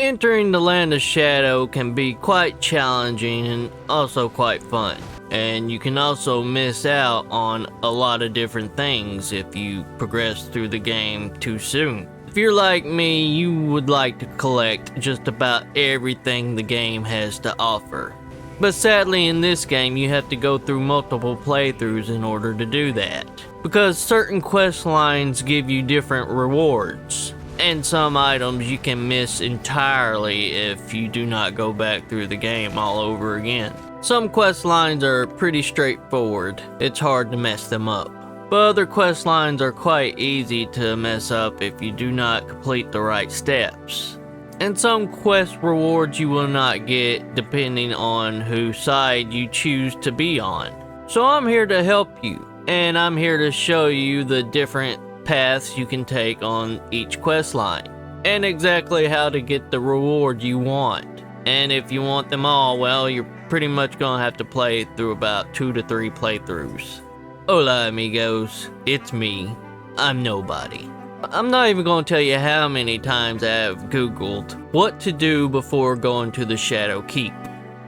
Entering the Land of Shadow can be quite challenging and also quite fun. And you can also miss out on a lot of different things if you progress through the game too soon. If you're like me, you would like to collect just about everything the game has to offer. But sadly in this game you have to go through multiple playthroughs in order to do that. Because certain quest lines give you different rewards. And some items you can miss entirely if you do not go back through the game all over again. Some quest lines are pretty straightforward, it's hard to mess them up. But other quest lines are quite easy to mess up if you do not complete the right steps. And some quest rewards you will not get depending on whose side you choose to be on. So I'm here to help you, and I'm here to show you the different paths you can take on each quest line, and exactly how to get the reward you want. And if you want them all, well, you're pretty much gonna have to play through about 2 to 3 playthroughs. Hola amigos, it's me, I'm Nobody. I'm not even gonna tell you how many times I've googled what to do before going to the Shadow Keep.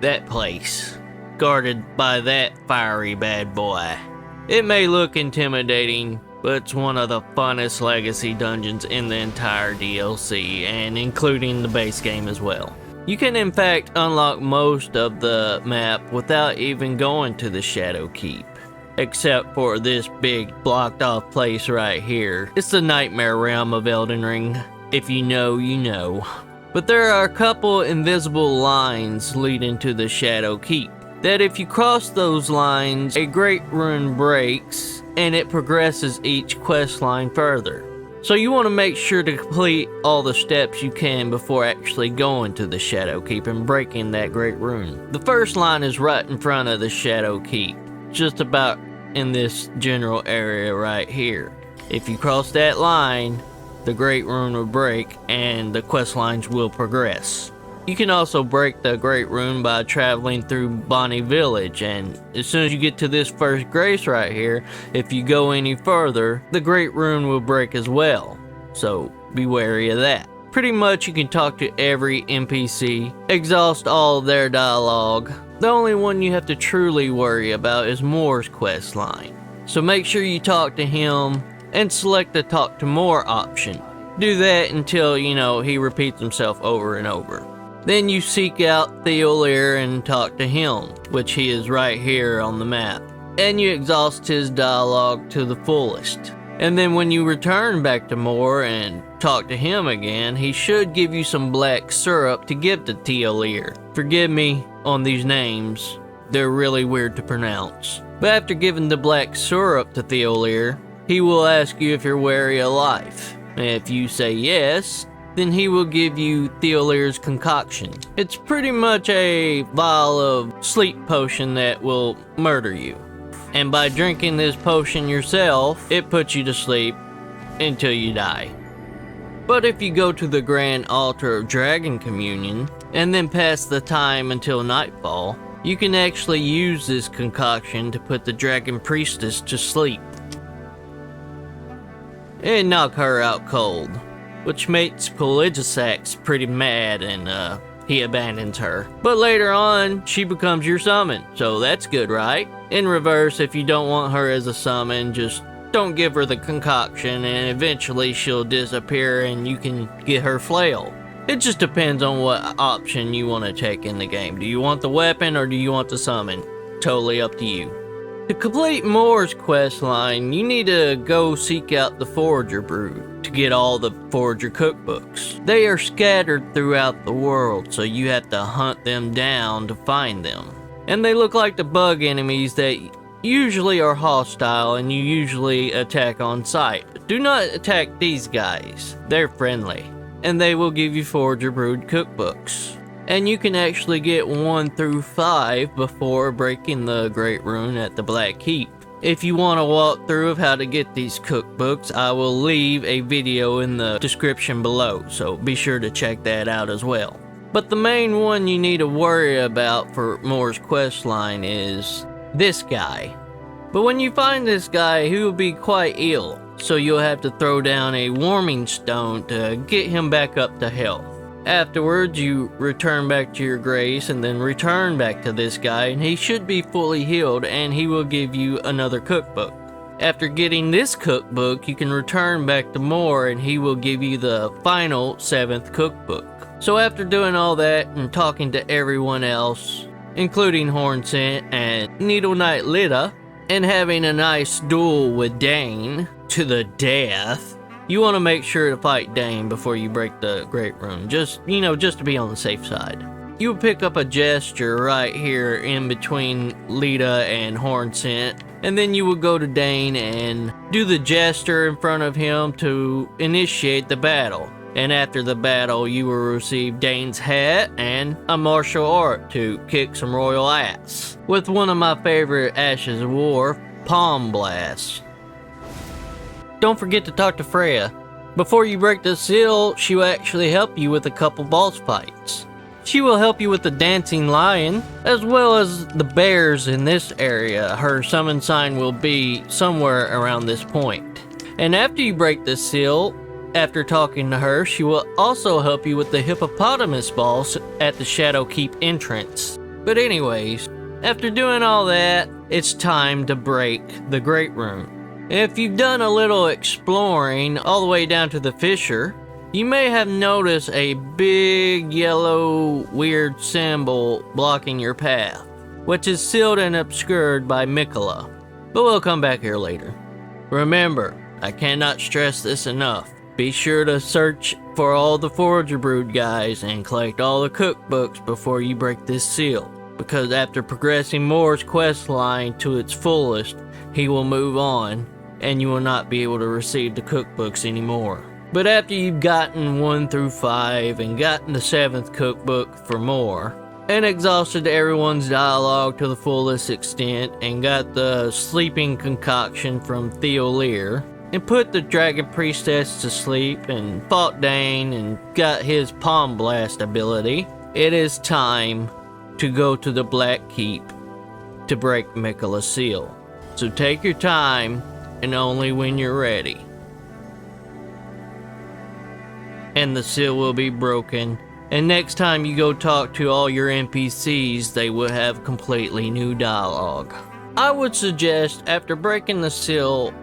That place, guarded by that fiery bad boy. It may look intimidating, but it's one of the funnest legacy dungeons in the entire DLC, and including the base game as well. You can in fact unlock most of the map without even going to the Shadow Keep, except for this big blocked off place right here. It's the Nightmare Realm of Elden Ring. If you know, you know. But there are a couple invisible lines leading to the Shadow Keep, that if you cross those lines, a great rune breaks, and it progresses each quest line further. So you want to make sure to complete all the steps you can before actually going to the Shadow Keep and breaking that great rune. The first line is right in front of the Shadow Keep, just about in this general area right here. If you cross that line, the great rune will break and the quest lines will progress. You can also break the great rune by traveling through Bonnie Village, and as soon as you get to this first grace right here, if you go any further, the great rune will break as well, so be wary of that. Pretty much you can talk to every NPC, exhaust all of their dialogue. The only one you have to truly worry about is Moore's quest line, so make sure you talk to him and select the talk to Moore option. Do that until, he repeats himself over and over. Then you seek out Thiolliers and talk to him, which he is right here on the map. And you exhaust his dialogue to the fullest. And then when you return back to Moore and talk to him again, he should give you some black syrup to give to Thiolliers. Forgive me on these names, they're really weird to pronounce. But after giving the black syrup to Thiolliers, he will ask you if you're wary of life. If you say yes, then he will give you Thiolliers' concoction. It's pretty much a vial of sleep potion that will murder you. And by drinking this potion yourself, it puts you to sleep until you die. But if you go to the Grand Altar of Dragon Communion, and then pass the time until nightfall, you can actually use this concoction to put the Dragon Priestess to sleep. And knock her out cold, which makes Miquellas pretty mad and he abandons her. But later on, she becomes your summon, so that's good, right? In reverse, if you don't want her as a summon, just don't give her the concoction and eventually she'll disappear and you can get her flail. It just depends on what option you want to take in the game. Do you want the weapon or do you want the summon? Totally up to you. To complete Moore's quest line, you need to go seek out the Forager Brood to get all the Forager cookbooks. They are scattered throughout the world, so you have to hunt them down to find them. And they look like the bug enemies that usually are hostile and you usually attack on sight. But do not attack these guys, they're friendly. And they will give you Forager Brood cookbooks. And you can actually get 1 through 5 before breaking the Great Rune at the Black Keep. If you want to walk through of how to get these cookbooks, I will leave a video in the description below, so be sure to check that out as well. But the main one you need to worry about for Moore's quest line is this guy. But when you find this guy, he will be quite ill, so you'll have to throw down a warming stone to get him back up to health. Afterwards, you return back to your grace and then return back to this guy, and he should be fully healed, and he will give you another cookbook. After getting this cookbook, you can return back to Moore and he will give you the final 7th cookbook. So after doing all that and talking to everyone else, including Hornsent and Needle Knight Ledas, and having a nice duel with Daynes to the death, you want to make sure to fight Daynes before you break the Great Rune, just to be on the safe side. You will pick up a gesture right here in between Leda and Hornsent, and then you will go to Daynes and do the gesture in front of him to initiate the battle. And after the battle, you will receive Daynes' hat and a martial art to kick some royal ass, with one of my favorite Ashes of War, Palm Blast. Don't forget to talk to Freyja. Before you break the seal, she will actually help you with a couple boss fights. She will help you with the dancing lion, as well as the bears in this area. Her summon sign will be somewhere around this point. And after you break the seal, after talking to her, she will also help you with the hippopotamus boss at the Shadow Keep entrance. But anyways, after doing all that, it's time to break the Great Rune. If you've done a little exploring all the way down to the fissure, you may have noticed a big yellow weird symbol blocking your path, which is sealed and obscured by Miquellas. But we'll come back here later. Remember, I cannot stress this enough. Be sure to search for all the Forager Brood guys and collect all the cookbooks before you break this seal, because after progressing Moore's quest line to its fullest, he will move on and you will not be able to receive the cookbooks anymore. But after you've gotten 1 through 5 and gotten the 7th cookbook for Moore, and exhausted everyone's dialogue to the fullest extent, and got the sleeping concoction from Thiolliers, and put the dragon priestess to sleep, and fought Daynes and got his palm blast ability, it is time to go to the Black Keep to break Miquellas' seal. So take your time, and only when you're ready. And the seal will be broken, and next time you go talk to all your NPCs, they will have completely new dialogue. I would suggest, after breaking the seal,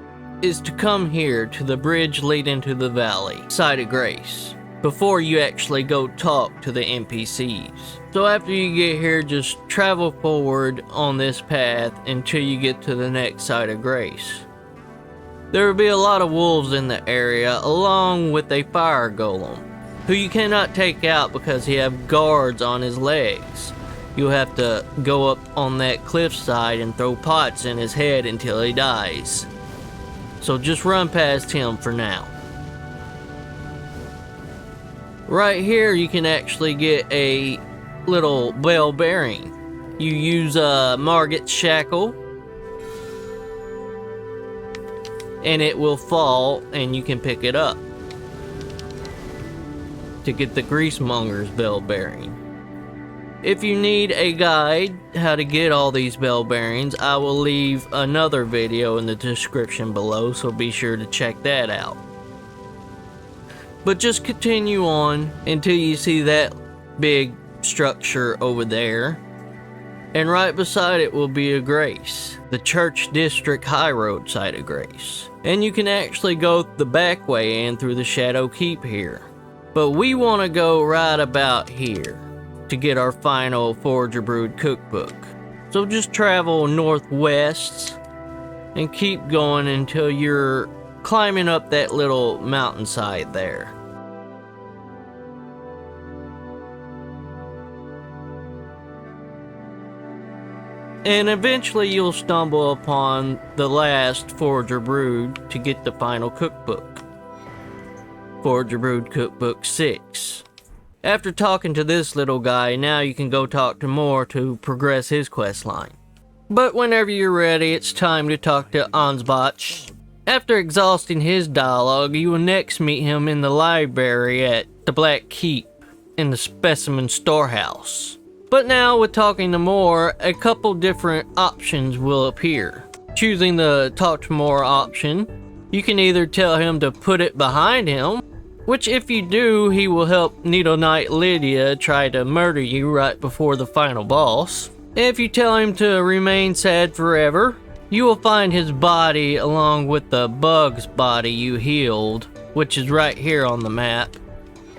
is to come here to the bridge leading to the valley, Site of Grace, before you actually go talk to the NPCs. So after you get here, just travel forward on this path until you get to the next Site of Grace. There will be a lot of wolves in the area, along with a fire golem, who you cannot take out because he has guards on his legs. You'll have to go up on that cliffside and throw pots in his head until he dies. So just run past him for now. Right here you can actually get a little bell bearing. You use Margit's shackle, and it will fall and you can pick it up to get the Greasemonger's bell bearing. If you need a guide how to get all these bell bearings, I will leave another video in the description below, so be sure to check that out. But just continue on until you see that big structure over there, and right beside it will be a grace, the Church District High Road Site of Grace. And you can actually go the back way in through the Shadow Keep here. But we want to go right about here to get our final Forager Brood cookbook. So just travel northwest and keep going until you're climbing up that little mountainside there. And eventually you'll stumble upon the last Forager Brood to get the final cookbook. Forager Brood Cookbook 6. After talking to this little guy, now you can go talk to Moore to progress his quest line. But whenever you're ready, it's time to talk to Ansbach. After exhausting his dialogue, you will next meet him in the library at the Black Keep in the Specimen Storehouse. But now with talking to Moore, a couple different options will appear. Choosing the talk to Moore option, you can either tell him to put it behind him, which if you do, he will help Needle Knight Ledas try to murder you right before the final boss. If you tell him to remain sad forever, you will find his body along with the bug's body you healed, which is right here on the map.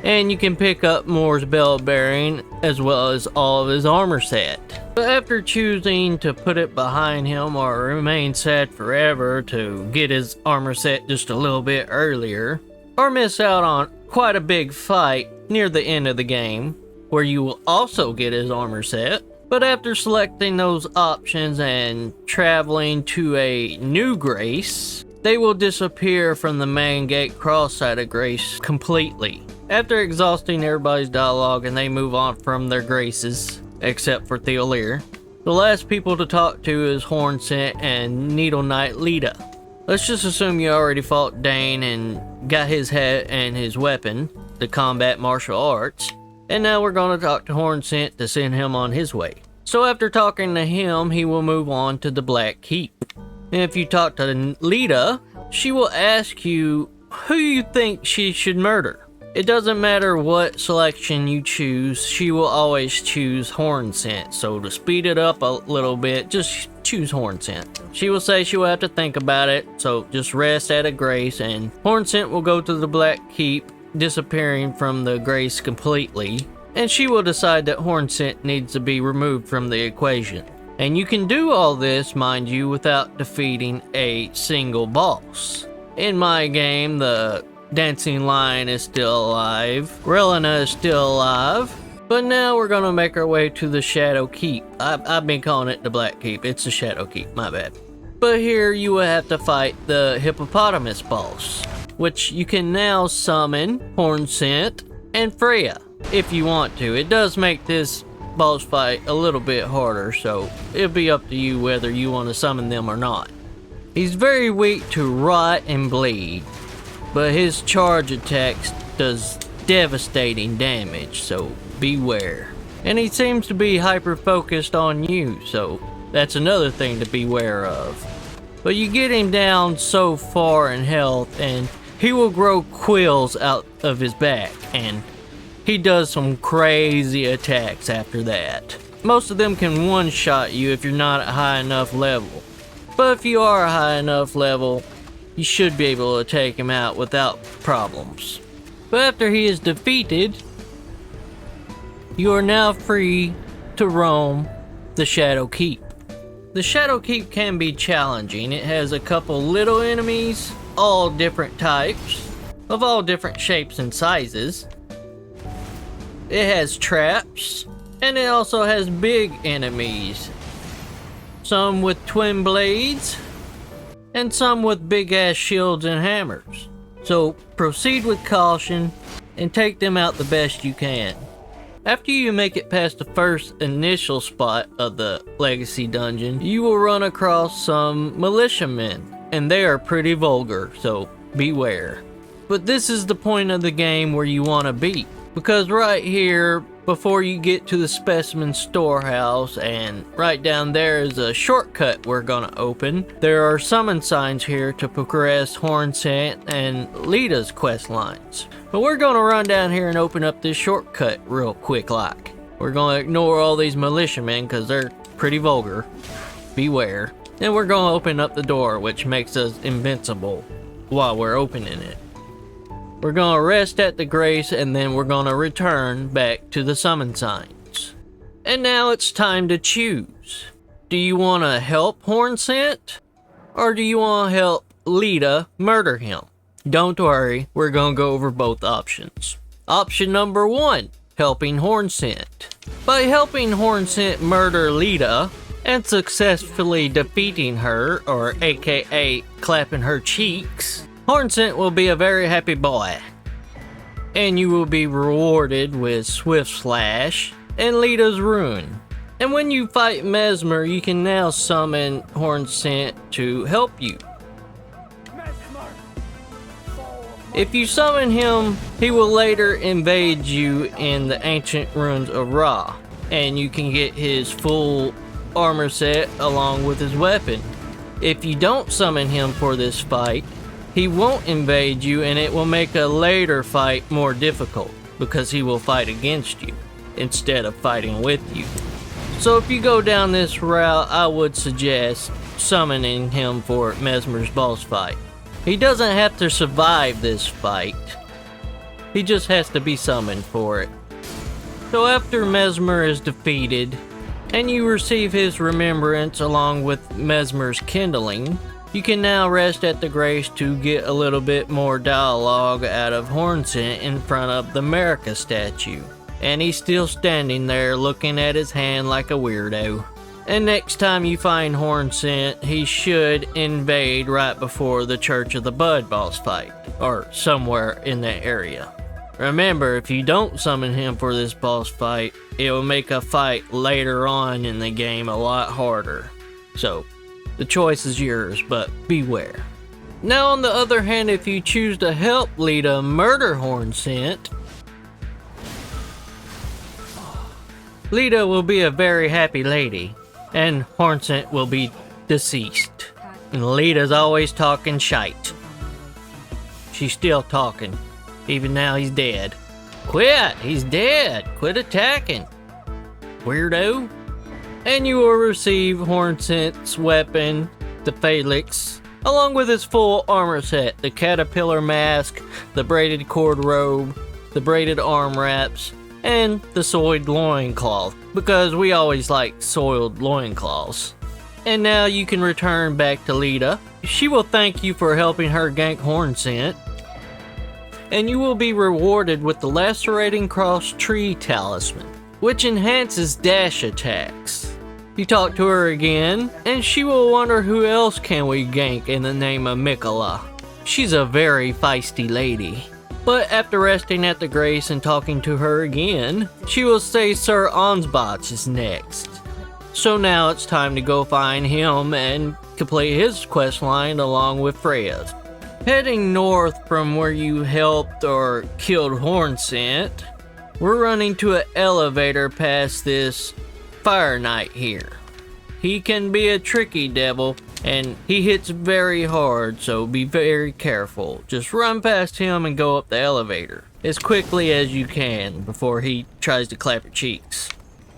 And you can pick up Moore's bell bearing as well as all of his armor set. But after choosing to put it behind him or remain sad forever to get his armor set just a little bit earlier, or miss out on quite a big fight near the end of the game where you will also get his armor set. But after selecting those options and traveling to a new Grace, they will disappear from the main gate cross-side of Grace completely. After exhausting everybody's dialogue and they move on from their Graces, except for Thiolliers, the last people to talk to is Hornsent and Needle Knight Ledas. Let's just assume you already fought Daynes and got his head and his weapon, the combat martial arts, and now we're going to talk to Hornsent to send him on his way. So after talking to him, he will move on to the Black Keep. And if you talk to Ledas, she will ask you who you think she should murder. It doesn't matter what selection you choose, she will always choose Hornsent. So to speed it up a little bit, just choose Hornsent. She will say she will have to think about it, so just rest at a Grace, and Hornsent will go to the Black Keep, disappearing from the Grace completely. And she will decide that Hornsent needs to be removed from the equation. And you can do all this, mind you, without defeating a single boss. In my game, the Dancing Lion is still alive, Relena is still alive, but now we're gonna make our way to the Shadow Keep. I've been calling it the Black Keep, it's the Shadow Keep, my bad. But here you will have to fight the hippopotamus boss, which you can now summon Hornsent and Freyjas if you want to. It does make this boss fight a little bit harder, so it'll be up to you whether you want to summon them or not. He's very weak to rot and bleed, but his charge attacks does devastating damage, so beware. And he seems to be hyper focused on you, so that's another thing to beware of. But you get him down so far in health and he will grow quills out of his back, and he does some crazy attacks after that. Most of them can one-shot you if you're not at high enough level. But if you are a high enough level, you should be able to take him out without problems. But after he is defeated, you are now free to roam the Shadow Keep. The Shadow Keep can be challenging. It has a couple little enemies, all different types, of all different shapes and sizes. It has traps, and it also has big enemies. Some with twin blades, and some with big ass shields and hammers. So proceed with caution, and take them out the best you can. After you make it past the first initial spot of the Legacy Dungeon, you will run across some militiamen, and they are pretty vulgar, so beware. But this is the point of the game where you want to be. Because right here, before you get to the specimen storehouse, and right down there is a shortcut we're gonna open. There are summon signs here to progress Hornsent and Leda's quest lines. But we're gonna run down here and open up this shortcut real quick like. We're gonna ignore all these militiamen because they're pretty vulgar. Beware. And we're gonna open up the door, which makes us invincible while we're opening it. We're gonna rest at the Grace, and then we're gonna return back to the summon signs. And now it's time to choose. Do you want to help Hornsent? Or do you want to help Ledas murder him? Don't worry, we're gonna go over both options. Option number 1, helping Hornsent. By helping Hornsent murder Ledas, and successfully defeating her, or aka clapping her cheeks, Hornsent will be a very happy boy, and you will be rewarded with Swift Slash and Leda's rune. And when you fight Mesmer, you can now summon Hornsent to help you. If you summon him, he will later invade you in the ancient ruins of Ra, and you can get his full armor set along with his weapon. If you don't summon him for this fight, He won't invade you, and it will make a later fight more difficult because he will fight against you instead of fighting with you. So if you go down this route, I would suggest summoning him for Messmer's boss fight. He doesn't have to survive this fight. He just has to be summoned for it. So after Messmer is defeated, and you receive his remembrance along with Messmer's kindling, you can now rest at the grace to get a little bit more dialogue out of Hornsent in front of the America statue. And he's still standing there looking at his hand like a weirdo. And next time you find Hornsent, he should invade right before the Church of the Bud boss fight, or somewhere in that area. Remember, if you don't summon him for this boss fight, it will make a fight later on in the game a lot harder. So, the choice is yours, but beware. Now on the other hand, if you choose to help Leda murder Hornsent, Leda will be a very happy lady, and Hornsent will be deceased. And Leda's always talking shite. She's still talking. Even now he's dead. Quit! He's dead! Quit attacking! Weirdo! And you will receive Hornsent's weapon, the Felix, along with his full armor set, the caterpillar mask, the braided cord robe, the braided arm wraps, and the soiled loincloth, because we always like soiled loincloths. And now you can return back to Leda. She will thank you for helping her gank Hornsent, and you will be rewarded with the Lacerating Cross Tree talisman, which enhances dash attacks. You talk to her again, and she will wonder who else can we gank in the name of Miquellas. She's a very feisty lady. But after resting at the grace and talking to her again, she will say Sir Ansbach is next. So now it's time to go find him and complete his quest line along with Freyjas. Heading north from where you helped or killed Hornsent, we're running to an elevator past this Fire Knight here. He can be a tricky devil, and he hits very hard, so be very careful. Just run past him and go up the elevator as quickly as you can before he tries to clap your cheeks.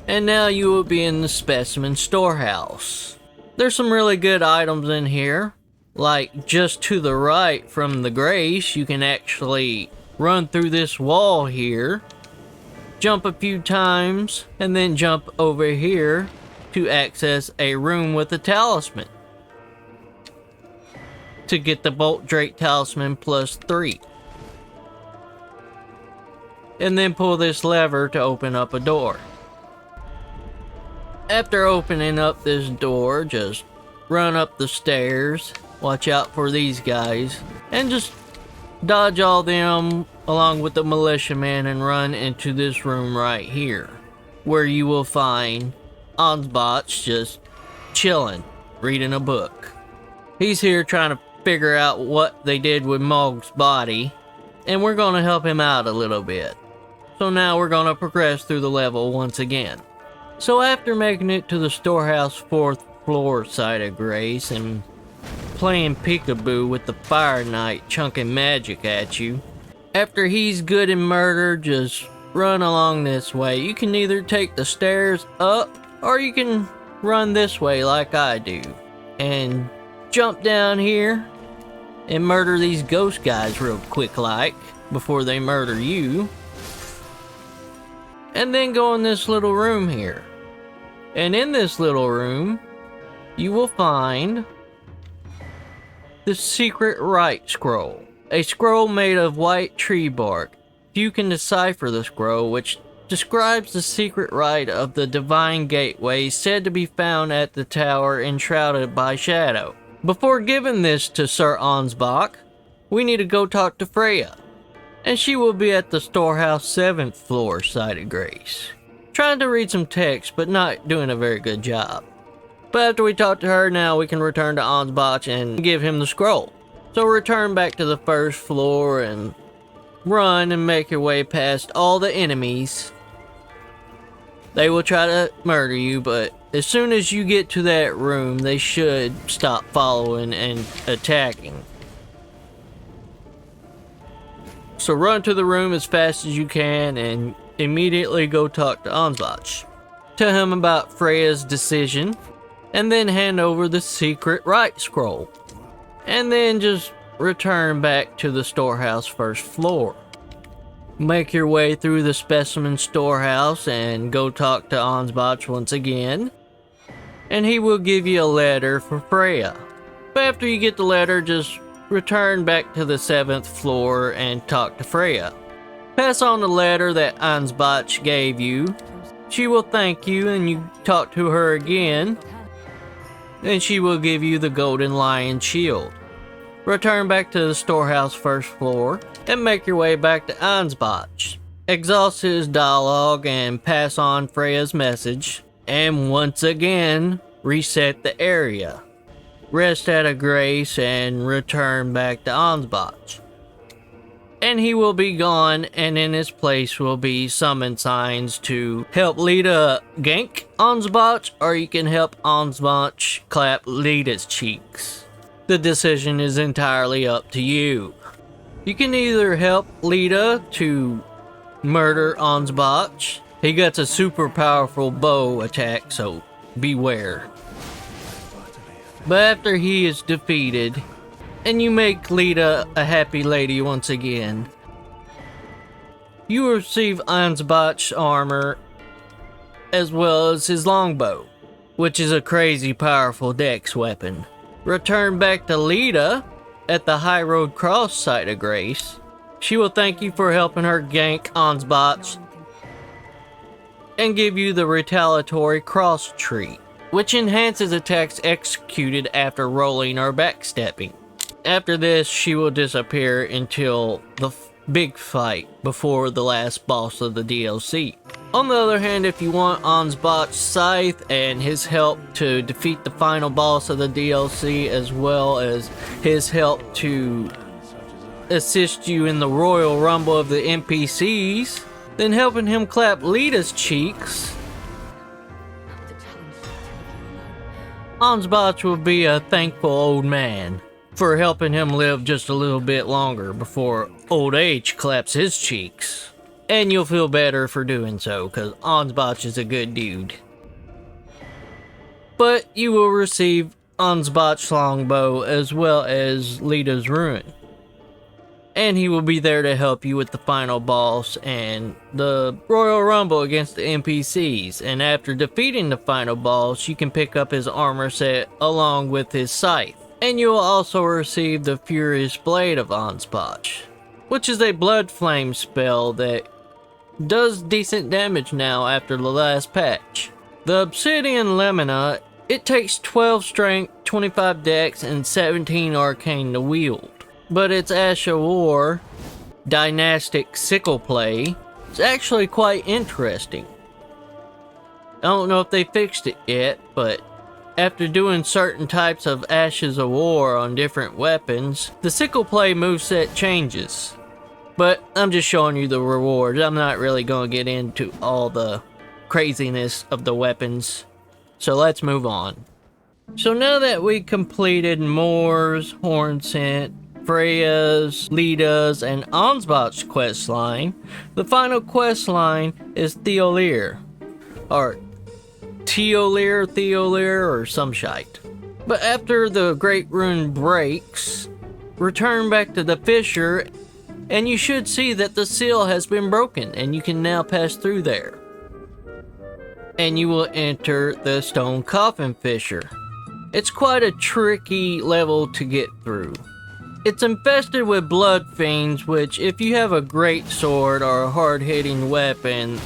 And now you will be in the specimen storehouse. There's some really good items in here. Like just to the right from the grace, you can actually run through this wall here, jump a few times, and then jump over here to access a room with a talisman to get the Bolt Drake talisman +3. And then pull this lever to open up a door. After opening up this door, just run up the stairs, watch out for these guys, and just dodge all them along with the militiaman and run into this room right here, where you will find Ansbach just chilling, reading a book. He's here trying to figure out what they did with Mog's body, and we're going to help him out a little bit. So now we're going to progress through the level once again. So after making it to the storehouse 4th floor side of Grace and playing peekaboo with the Fire Knight chunking magic at you, after he's good and murdered, just run along this way. You can either take the stairs up or you can run this way like I do and jump down here and murder these ghost guys real quick like before they murder you, and then go in this little room here. And in this little room you will find the secret right scroll, a scroll made of white tree bark. You can decipher the scroll, which describes the secret rite of the divine gateway said to be found at the tower enshrouded by shadow. Before giving this to Sir Ansbach, we need to go talk to Freyja, and she will be at the storehouse 7th floor side of Grace, trying to read some text but not doing a very good job. But after we talk to her now, we can return to Ansbach and give him the scroll. So return back to the 1st floor and run and make your way past all the enemies. They will try to murder you, but as soon as you get to that room, they should stop following and attacking. So run to the room as fast as you can and immediately go talk to Ansbach. Tell him about Freyja's decision, and then hand over the secret right scroll. And then just return back to the storehouse first floor. Make your way through the specimen storehouse and go talk to Ansbach once again. And he will give you a letter for Freyja. But after you get the letter, just return back to the 7th floor and talk to Freyja. Pass on the letter that Ansbach gave you. She will thank you and you talk to her again. And she will give you the golden lion shield. Return back to the storehouse first floor and make your way back to Ansbach. Exhaust his dialogue and pass on Freyja's message. And once again, reset the area. Rest at a grace and return back to Ansbach. And he will be gone, and in his place will be summon signs to help Leda gank Ansbach, or you can help Ansbach clap Leda's cheeks. The decision is entirely up to you. You can either help Leda to murder Ansbach. He gets a super powerful bow attack, so beware. But after he is defeated, and you make Leda a happy lady once again, you receive Ansbach's armor as well as his longbow, which is a crazy powerful dex weapon. Return back to Leda at the High Road Cross site of grace. She will thank you for helping her gank Ansbach and give you the retaliatory cross tree, which enhances attacks executed after rolling or backstepping. After this, she will disappear until the big fight before the last boss of the DLC. On the other hand, if you want Ansbach's scythe and his help to defeat the final boss of the DLC, as well as his help to assist you in the Royal Rumble of the NPCs, then helping him clap Leda's cheeks, Ansbach will be a thankful old man for helping him live just a little bit longer before old age claps his cheeks. And you'll feel better for doing so, because Ansbach is a good dude. But you will receive Ansbach's longbow as well as Leda's rune. And he will be there to help you with the final boss and the Royal Rumble against the NPCs. And after defeating the final boss, you can pick up his armor set along with his scythe. And you will also receive the Furious Blade of Ansbach, which is a blood flame spell that does decent damage now after the last patch. The Obsidian Lemina, it takes 12 strength, 25 dex, and 17 arcane to wield. But its Ash of War, dynastic sickle play, is actually quite interesting. I don't know if they fixed it yet, but after doing certain types of Ashes of War on different weapons, the sickle play moveset changes. But I'm just showing you the rewards. I'm not really going to get into all the craziness of the weapons. So let's move on. So now that we completed Moore's, Hornsent, Freyja's, Leda's, and Ansbach's questline, the final questline is Thiolliers. Or Thiollier, or some shite. But after the Great Rune breaks, return back to the Fissure, and you should see that the seal has been broken, and you can now pass through there. And you will enter the Stone Coffin Fissure. It's quite a tricky level to get through. It's infested with blood fiends, which if you have a great sword or a hard-hitting weapon,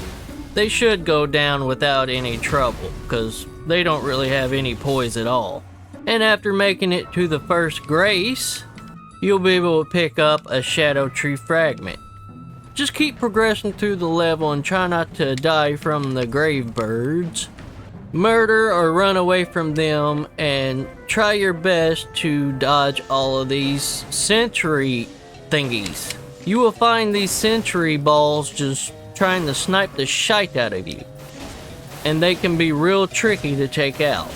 they should go down without any trouble, because they don't really have any poise at all. And after making it to the first grace, you'll be able to pick up a Shadow Tree fragment. Just keep progressing through the level and try not to die from the grave birds. Murder or run away from them, and try your best to dodge all of these sentry thingies. You will find these sentry balls just trying to snipe the shite out of you, and they can be real tricky to take out.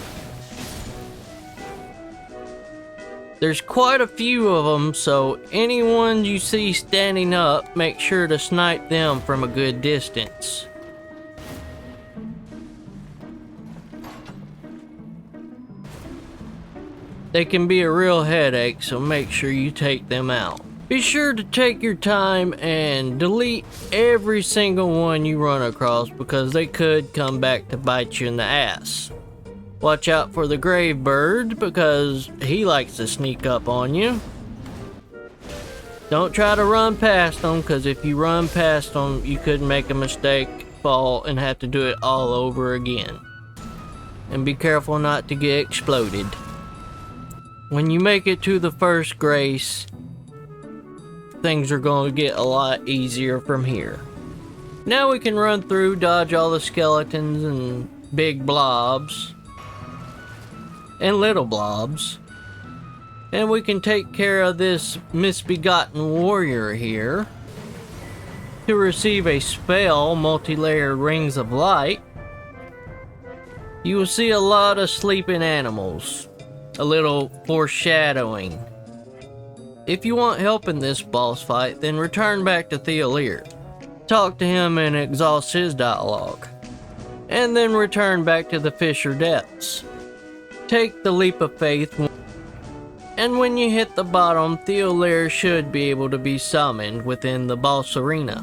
There's quite a few of them, so anyone you see standing up, make sure to snipe them from a good distance. They can be a real headache, so make sure you take them out. Be sure to take your time and delete every single one you run across because they could come back to bite you in the ass. Watch out for the grave bird because he likes to sneak up on you. Don't try to run past them because if you run past them, you could make a mistake, fall, and have to do it all over again. And be careful not to get exploded. When you make it to the first grace, things are going to get a lot easier from here. Now we can run through, dodge all the skeletons and big blobs and little blobs, and we can take care of this misbegotten warrior here to receive a spell, multi-layered rings of light. You will see a lot of sleeping animals, a little foreshadowing. If you want help in this boss fight, then return back to Thiolliers. Talk to him and exhaust his dialogue. And then return back to the Fisher Depths. Take the leap of faith, and when you hit the bottom, Thiolliers should be able to be summoned within the boss arena,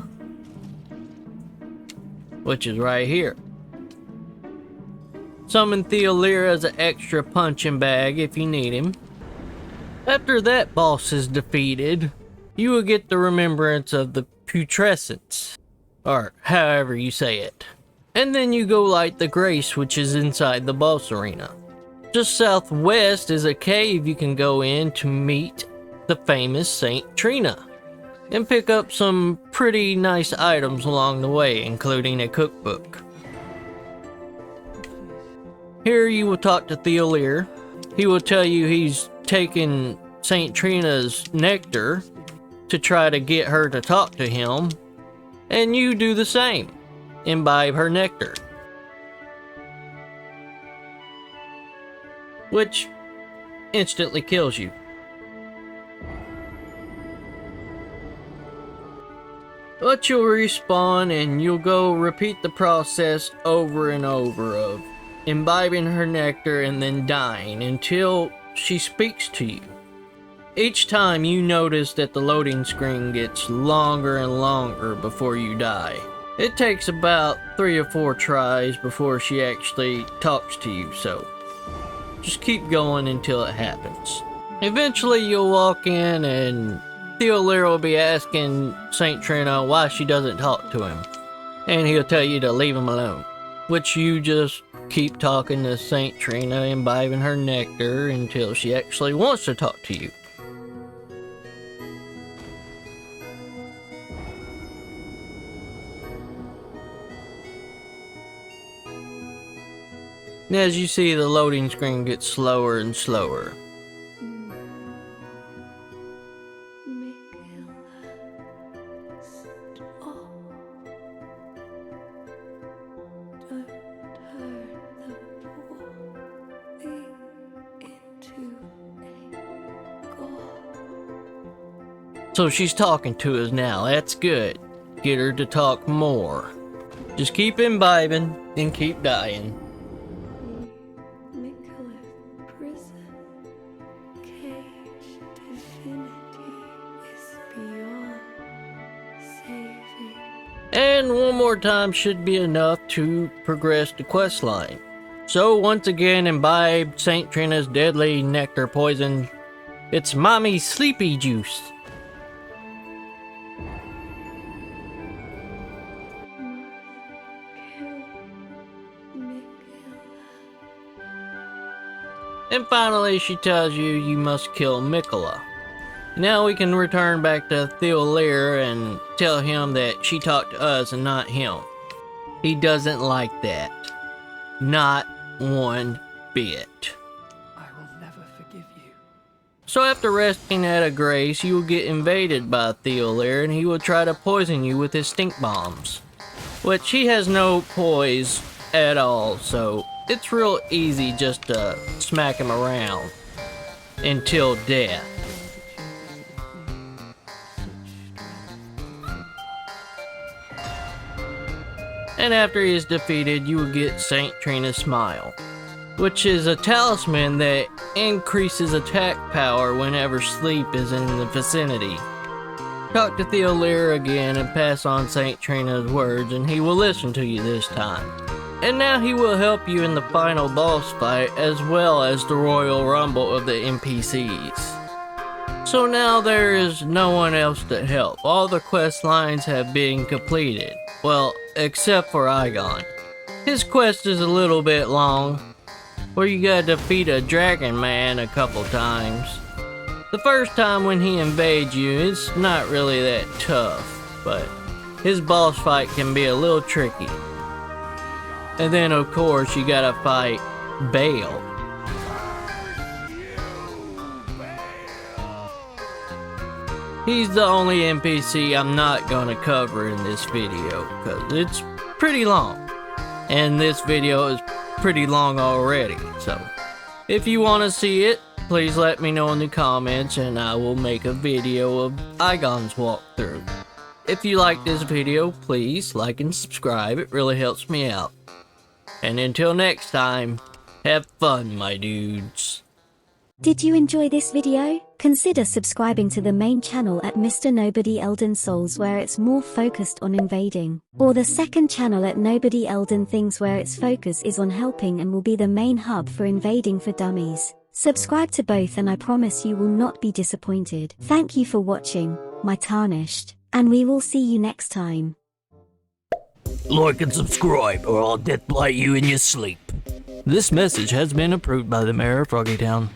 which is right here. Summon Thiolliers as an extra punching bag if you need him. After that boss is defeated, you will get the remembrance of the putrescence, or however you say it. And then you go light the grace, which is inside the boss arena. Just southwest is a cave you can go in to meet the famous SaintTrina and pick up some pretty nice items along the way, including a cookbook. Here you will talk to Thiolliers. He will tell you he's taken SaintTrina's nectar to try to get her to talk to him, and you do the same. Imbibe her nectar, which instantly kills you. But you'll respawn and you'll go repeat the process over and over of imbibing her nectar and then dying until she speaks to you. Each time you notice that the loading screen gets longer and longer before you die. It takes about 3 or 4 tries before she actually talks to you, so just keep going until it happens. Eventually you'll walk in and Thiolliers will be asking SaintTrina why she doesn't talk to him. And he'll tell you to leave him alone. Which you just keep talking to SaintTrina, imbibing her nectar until she actually wants to talk to you. And as you see, the loading screen gets slower and slower. So she's talking to us now, that's good. Get her to talk more. Just keep imbibing and keep dying. Miquellas prison cage divinity is beyond saving. And one more time should be enough to progress the questline. So once again, imbibe SaintTrina's deadly nectar poison. It's Mommy's sleepy juice. And finally, she tells you you must kill Miquellas. Now we can return back to Thiolliers and tell him that she talked to us and not him. He doesn't like that. Not one bit. I will never forgive you. So after resting at a grace, you will get invaded by Thiolliers and he will try to poison you with his stink bombs. Which he has no poise at all, so it's real easy just to smack him around. until death. And after he is defeated, you will get SaintTrina's Smile, which is a talisman that increases attack power whenever sleep is in the vicinity. Talk to Thiolliers again and pass on SaintTrina's words, and he will listen to you this time. And now he will help you in the final boss fight, as well as the Royal Rumble of the NPCs. So now there is no one else to help. All the quest lines have been completed. Well, except for Igons. His quest is a little bit long, where you gotta defeat a dragon man a couple times. The first time when he invades you, it's not really that tough, but his boss fight can be a little tricky. And then of course you gotta fight Bale. He's the only NPC I'm not gonna cover in this video, cause it's pretty long. And this video is pretty long already, so if you wanna see it, please let me know in the comments and I will make a video of Igons walkthrough. If you like this video, please like and subscribe, it really helps me out. And until next time, have fun, my dudes. Did you enjoy this video? Consider subscribing to the main channel at mr.nobody Elden Souls, where it's more focused on invading, or the second channel at Nobody Elden Things, where its focus is on helping and will be the main hub for invading for dummies. Subscribe to both and I promise you will not be disappointed. Thank you for watching, my tarnished, and we will see you next time. Like and subscribe or I'll deathblight you in your sleep. This message has been approved by the Mayor of Froggytown.